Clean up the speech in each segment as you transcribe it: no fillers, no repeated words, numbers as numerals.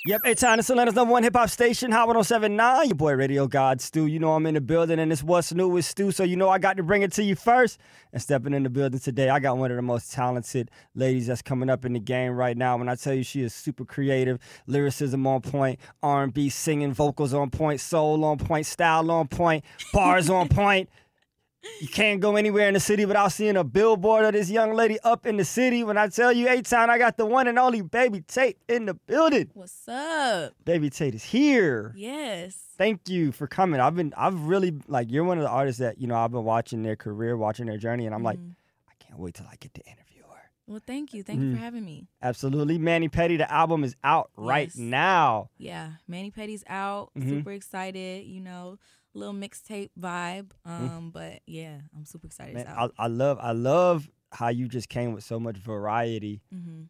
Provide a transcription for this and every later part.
Yep, it's time. It's Atlanta's #1 hip-hop station, Hot 107.9. Your boy Radio God Stu. You know I'm in the building, and it's What's New with Stu, so you know I got to bring it to you first. And stepping in the building today, I got one of the most talented ladies that's coming up in the game right now. When I tell you she is super creative, lyricism on point, R&B singing, vocals on point, soul on point, style on point, bars on point. You can't go anywhere in the city without seeing a billboard of this young lady up in the city. When I tell you, A-Town, I got the one and only Baby Tate in the building. What's up? Baby Tate is here. Yes. Thank you for coming. I've really, like, you're one of the artists that, you know, I've been watching their career, watching their journey, and I'm like, I can't wait till I get to interview her. Well, thank you. Thank you for having me. Absolutely. Manny Petty, the album is out right now. Yeah. Manny Petty's out. Super excited, you know. Little mixtape vibe, but yeah, I'm super excited. Man, I love how you just came with so much variety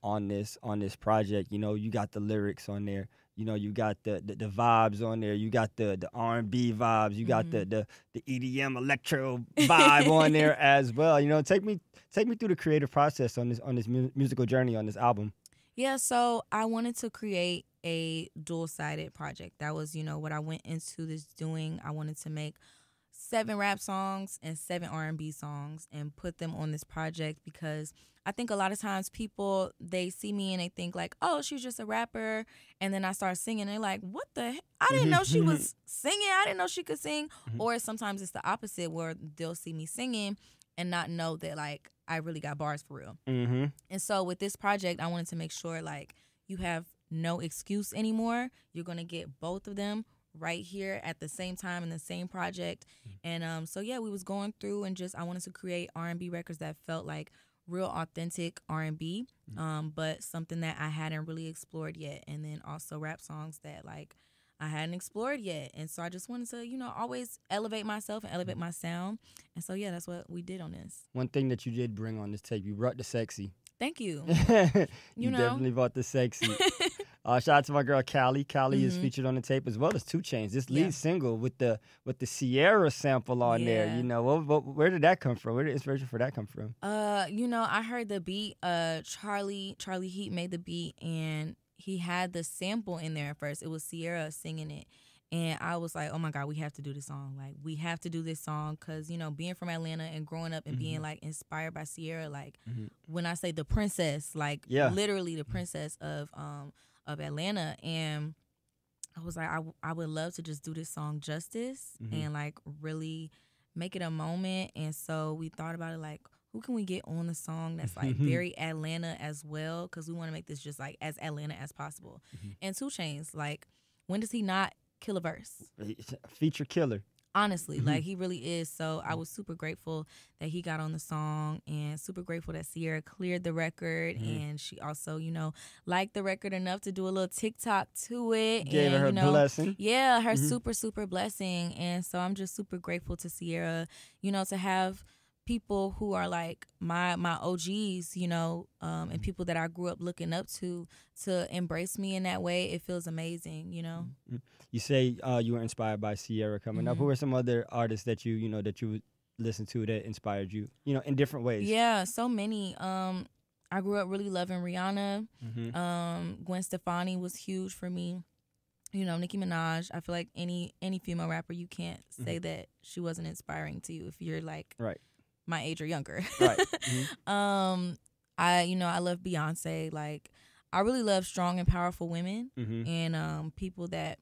on this project. You know, you got the lyrics on there. You know, you got the vibes on there. You got the R&B vibes. You got the EDM electro vibe on there as well. You know, take me through the creative process on this musical journey on this album. Yeah, so I wanted to create a dual-sided project. That was, you know, what I went into this doing. I wanted to make 7 rap songs and 7 R&B songs and put them on this project because I think a lot of times people, they see me and they think like, oh, she's just a rapper. And then I start singing and they're like, what the heck? I didn't know she was singing. I didn't know she could sing. Or sometimes it's the opposite where they'll see me singing and not know that like I really got bars for real. And so with this project, I wanted to make sure like you have no excuse anymore. You're going to get both of them right here at the same time in the same project. And so, yeah, we was going through and just I wanted to create R&B records that felt like real authentic R&B, but something that I hadn't really explored yet. And then also rap songs that like I hadn't explored yet. And so I just wanted to, you know, always elevate myself and elevate my sound. And so, yeah, that's what we did on this. One thing that you did bring on this tape, you brought the sexy. Thank you. You know? Definitely brought the sexy. Shout out to my girl Callie. Callie is featured on the tape as well as 2 Chainz. This lead single with the Ciara sample on there. You know, where did that come from? Where did the inspiration for that come from? You know, I heard the beat. Charlie Heat made the beat, and he had the sample in there at first. It was Ciara singing it. And I was like, oh, my God, we have to do this song. Like, we have to do this song because, you know, being from Atlanta and growing up and being, like, inspired by Ciara, like, when I say the princess, like, literally the princess of Atlanta. And I was like, I would love to just do this song justice and, like, really make it a moment. And so we thought about it, like, who can we get on the song that's, like, very Atlanta as well? Because we want to make this just, like, as Atlanta as possible. And 2 Chainz, like, when does he not kill a verse? Feature killer. Honestly, like he really is. So I was super grateful that he got on the song and super grateful that Ciara cleared the record. And she also, you know, liked the record enough to do a little TikTok to it. Gave her blessing. Yeah, her super blessing. And so I'm just super grateful to Ciara, you know, to have people who are like my OGs, you know, and people that I grew up looking up to embrace me in that way. It feels amazing, you know. You say you were inspired by Ciara coming up. Who are some other artists that you know that you would listen to that inspired you, you know, in different ways? Yeah, so many. I grew up really loving Rihanna. Gwen Stefani was huge for me. You know, Nicki Minaj. I feel like any female rapper, you can't say that she wasn't inspiring to you if you're like my age or younger. Right. I love Beyonce. Like, I really love strong and powerful women and people that,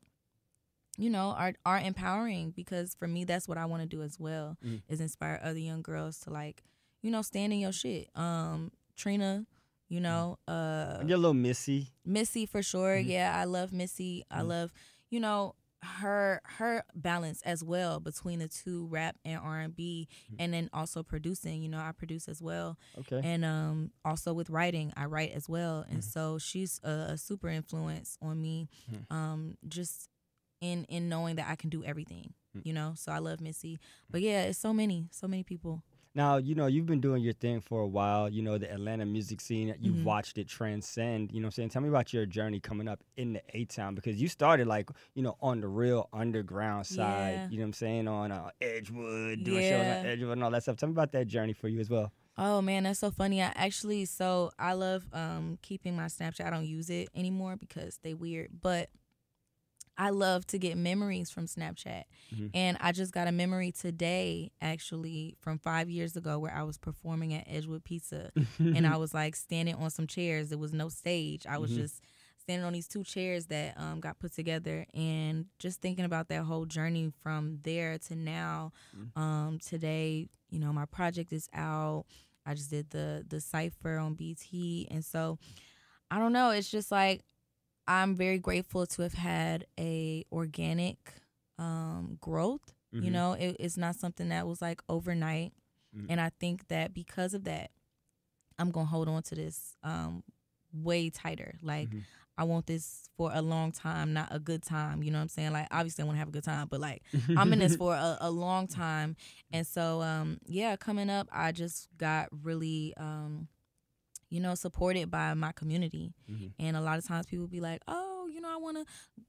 you know, are empowering, because for me, that's what I want to do as well, is inspire other young girls to, like, you know, stand in your shit. Trina, you know. Your little Missy. Missy, for sure. Yeah, I love Missy. I love, you know, her balance as well between the two, rap and R&B, and then also producing. You know, I produce as well. Okay. And also with writing, I write as well. And so she's a super influence on me, just in knowing that I can do everything, you know. So I love Missy. But yeah, it's so many people. Now, you know, you've been doing your thing for a while, you know, the Atlanta music scene. You've watched it transcend, you know what I'm saying? Tell me about your journey coming up in the A-Town, because you started, like, you know, on the real underground side, you know what I'm saying, on Edgewood, doing shows on Edgewood and all that stuff. Tell me about that journey for you as well. Oh man, that's so funny. I love keeping my Snapchat. I don't use it anymore because they weird, but I love to get memories from Snapchat. And I just got a memory today, actually, from 5 years ago where I was performing at Edgewood Pizza. And I was like standing on some chairs. There was no stage. I was just standing on these two chairs that got put together, and just thinking about that whole journey from there to now. Today, my project is out. I just did the cypher on BT. And so, I don't know. It's just like, I'm very grateful to have had a organic growth. It's not something that was like overnight. And I think that because of that, I'm going to hold on to this way tighter. Like, I want this for a long time, not a good time. You know what I'm saying? Like, obviously I want to have a good time, but like, I'm in this for a long time. And so, coming up, I just got really, supported by my community. And a lot of times people be like, oh, I want to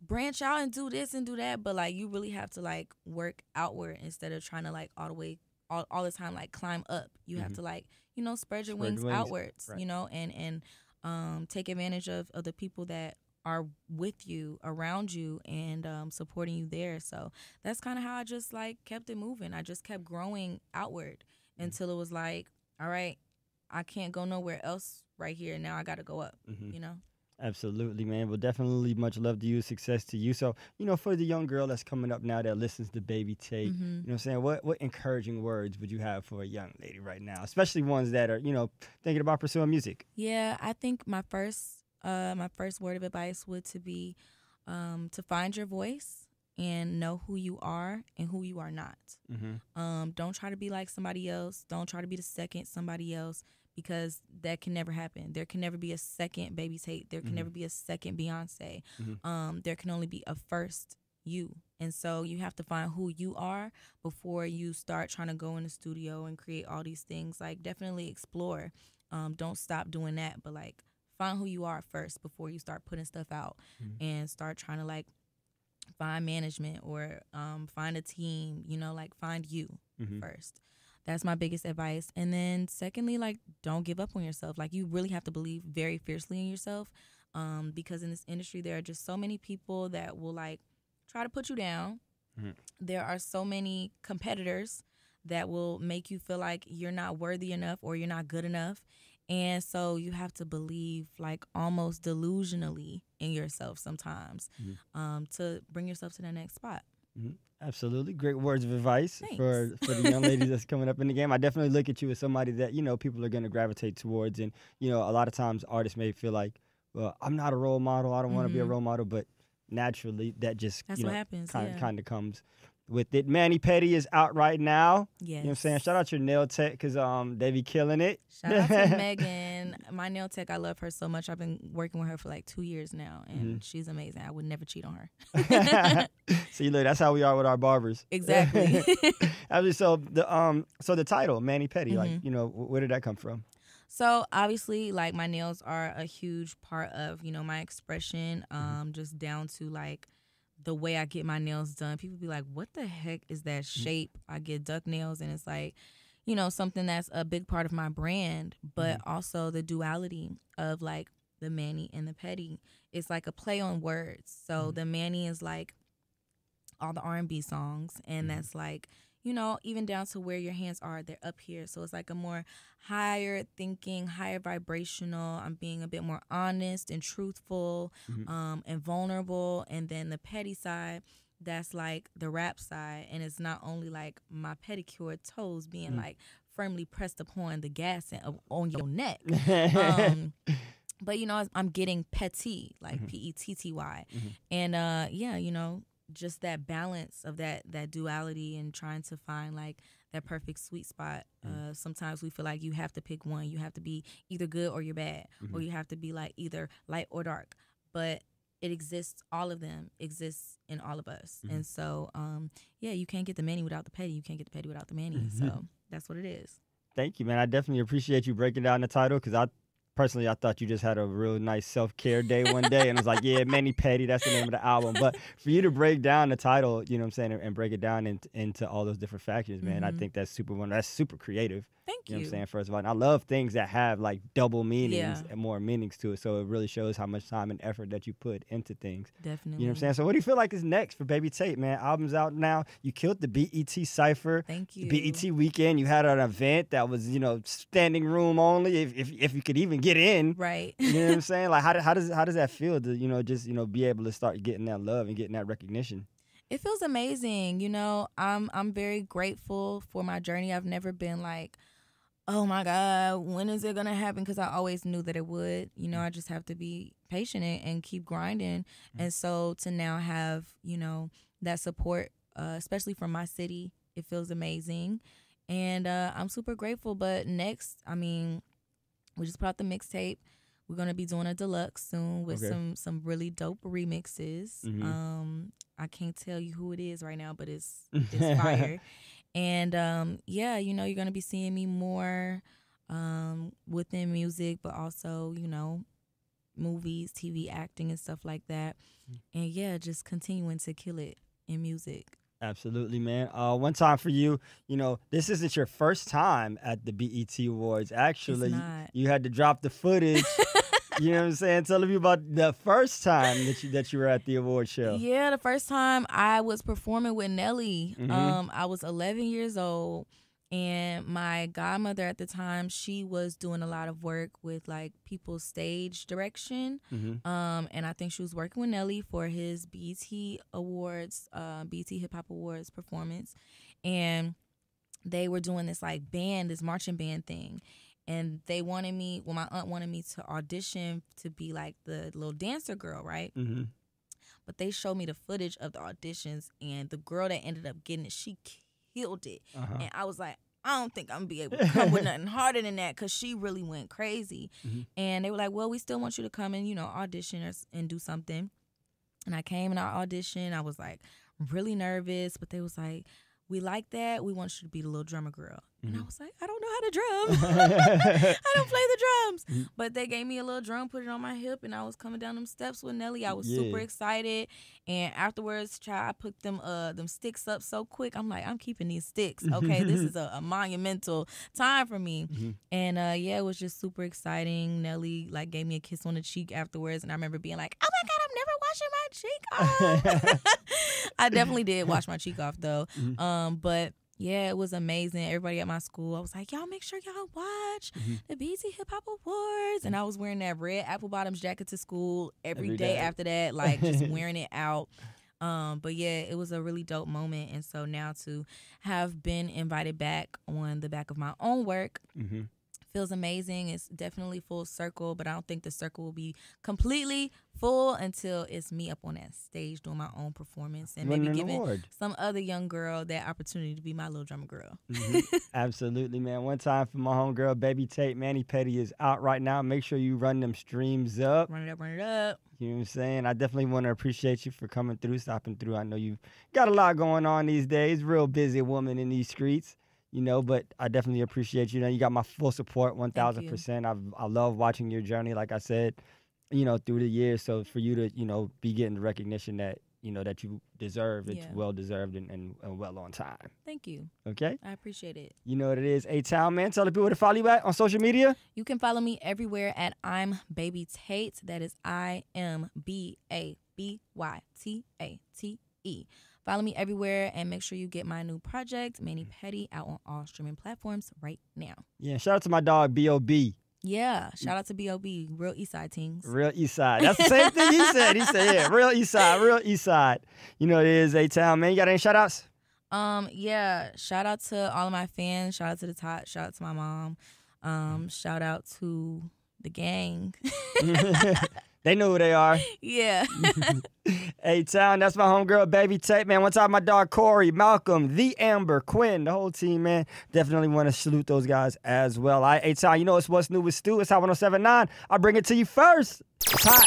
branch out and do this and do that. But like, you really have to like work outward instead of trying to like all the time, like climb up. You have to like, spread your wings outwards, right. And take advantage of the people that are with you, around you, and supporting you there. So that's kind of how I just like kept it moving. I just kept growing outward until it was like, all right, I can't go nowhere else right here. Now I got to go up, Absolutely, man. Well, definitely much love to you, success to you. So, for the young girl that's coming up now that listens to Baby Tate, you know what I'm saying? What encouraging words would you have for a young lady right now, especially ones that are, thinking about pursuing music? Yeah, I think my first word of advice would to be to find your voice and know who you are and who you are not. Don't try to be like somebody else. Don't try to be the second somebody else, because that can never happen. There can never be a second Baby Tate. There can never be a second Beyonce. There can only be a first you. And so you have to find who you are before you start trying to go in the studio and create all these things. Like, definitely explore. Don't stop doing that, but like, find who you are first before you start putting stuff out and start trying to like find management or find a team, like find you first. That's my biggest advice. And then secondly, like, don't give up on yourself. Like, you really have to believe very fiercely in yourself, because in this industry, there are just so many people that will like try to put you down. There are so many competitors that will make you feel like you're not worthy enough or you're not good enough. And so you have to believe, like, almost delusionally in yourself sometimes to bring yourself to the next spot. Absolutely. Great words of advice. Thanks. for the young ladies that's coming up in the game. I definitely look at you as somebody that, people are going to gravitate towards. And, a lot of times artists may feel like, well, I'm not a role model. I don't want to be a role model. But naturally, that just, That's what happens. Kind of comes with it. Manny Petty is out right now. Yes. You know what I'm saying? Shout out your nail tech, because they be killing it. Shout out to Megan, my nail tech. I love her so much. I've been working with her for like 2 years now, and she's amazing. I would never cheat on her. See, look, that's how we are with our barbers. Exactly. Actually, so the title, Manny Petty, like, where did that come from? So obviously, like, my nails are a huge part of, my expression, just down to like the way I get my nails done. People be like, what the heck is that shape? I get duck nails, and it's like, something that's a big part of my brand, but also the duality of like the Manny and the Petty. It's like a play on words. So the Manny is like all the R&B songs, and that's like, even down to where your hands are, they're up here. So it's like a more higher thinking, higher vibrational. I'm being a bit more honest and truthful, and vulnerable. And then the Petty side, that's like the rap side. And it's not only like my pedicured toes being like firmly pressed upon the gas and on your neck. But, I'm getting petty, like Petty. And, just that balance of that duality and trying to find like that perfect sweet spot. Sometimes we feel like you have to pick one. You have to be either good or you're bad, or you have to be like either light or dark. But it exists. All of them exists in all of us. And so, you can't get the Manny without the Petty. You can't get the Petty without the Manny. So that's what it is. Thank you, man. I definitely appreciate you breaking down the title, because personally, I thought you just had a real nice self-care day one day, and it was like, yeah, Mani Petty, that's the name of the album. But for you to break down the title, you know what I'm saying, and break it down into all those different factions, man, I think that's super creative. Thank You know you. what I'm saying, first of all. And I love things that have, like, double meanings and more meanings to it, so it really shows how much time and effort that you put into things. Definitely. You know what I'm saying? So what do you feel like is next for Baby Tate, man? Album's out now. You killed the BET Cypher. Thank you. The BET weekend. You had an event that was, you know, standing room only, if you could even get in. Right. You know what I'm saying? Like, how does that feel to, you know, just, you know, be able to start getting that love and getting that recognition? It feels amazing. You know, I'm very grateful for my journey. I've never been like, oh my God, when is it gonna happen? Because I always knew that it would. You know, I just have to be patient and keep grinding. And so to now have, you know, that support, especially from my city, it feels amazing. And I'm super grateful. But next, I mean, we just put out the mixtape. We're gonna be doing a deluxe soon with some really dope remixes. I can't tell you who it is right now, but it's fire. And yeah, you know, you're gonna be seeing me more within music, but also, you know, movies, TV, acting, and stuff like that. And yeah, just continuing to kill it in music. Absolutely, man. One time for you, you know, this isn't your first time at the BET Awards. Actually, It's not. you had to drop the footage. You know what I'm saying? Tell me about the first time that you were at the award show. Yeah, the first time I was performing with Nelly. I was 11 years old, and my godmother at the time, she was doing a lot of work with like people's stage direction. And I think she was working with Nelly for his BET Awards, BET Hip Hop Awards performance, and they were doing this like band, this marching band thing. And they wanted me, well, my aunt wanted me to audition to be like the little dancer girl, right? But they showed me the footage of the auditions, and the girl that ended up getting it, she killed it. And I was like, I don't think I'm going to be able to come with nothing harder than that, because she really went crazy. And they were like, well, we still want you to come and, you know, audition and do something. And I came and I auditioned. I was like really nervous, but they was like, we like that. We want you to be the little drummer girl. And I was like, I don't know how to drum. I don't play the drums. But they gave me a little drum, put it on my hip, and I was coming down them steps with Nelly. I was super excited. And afterwards, child, I put them sticks up so quick. I'm like, I'm keeping these sticks. Okay, this is a monumental time for me. And yeah, it was just super exciting. Nelly like gave me a kiss on the cheek afterwards, and I remember being like, oh my God, I'm never washing my cheek off. I definitely did wash my cheek off though. But yeah, it was amazing. Everybody at my school, I was like, y'all make sure y'all watch the BET Hip Hop Awards. And I was wearing that red apple bottoms jacket to school every day after that, like just wearing it out. But yeah, it was a really dope moment. And so now to have been invited back on the back of my own work feels amazing. It's definitely full circle, but I don't think the circle will be completely full until it's me up on that stage doing my own performance and maybe giving some other young girl that opportunity to be my little drummer girl. Absolutely, man. One time for my homegirl, Baby Tate. Mani Petty is out right now. Make sure you run them streams up. Run it up. You know what I'm saying? I definitely want to appreciate you for coming through, stopping through. I know you've got a lot going on these days. Real busy woman in these streets. You know, but I definitely appreciate you. You know, you got my full support, 1,000%. I love watching your journey, like I said, you know, through the years. So for you to, you know, be getting the recognition that, you know, that you deserve, it's well-deserved and well on time. Thank you. Okay? I appreciate it. You know what it is. A-Town, man. Tell the people to follow you at on social media. You can follow me everywhere at I'm Baby Tate. That is IMBABYTATE. Follow me everywhere and make sure you get my new project, Mani Petty, out on all streaming platforms right now. Yeah, shout out to my dog, B.O.B. Yeah, shout out to B.O.B., real Eastside teams. Real Eastside. That's the same thing he said. He said, yeah, real Eastside. You know it is, A-Town, man. You got any shout outs? Yeah, shout out to all of my fans. Shout out to the Tate. Shout out to my mom. Shout out to the gang. They know who they are. Yeah. A-Town, that's my homegirl, Baby Tate, man. One time my dog Corey, Malcolm, The Amber, Quinn, the whole team, man. Definitely want to salute those guys as well. All right, A-Town, you know it's What's New with Stu. It's Hot 107.9. I'll bring it to you first. It's hot.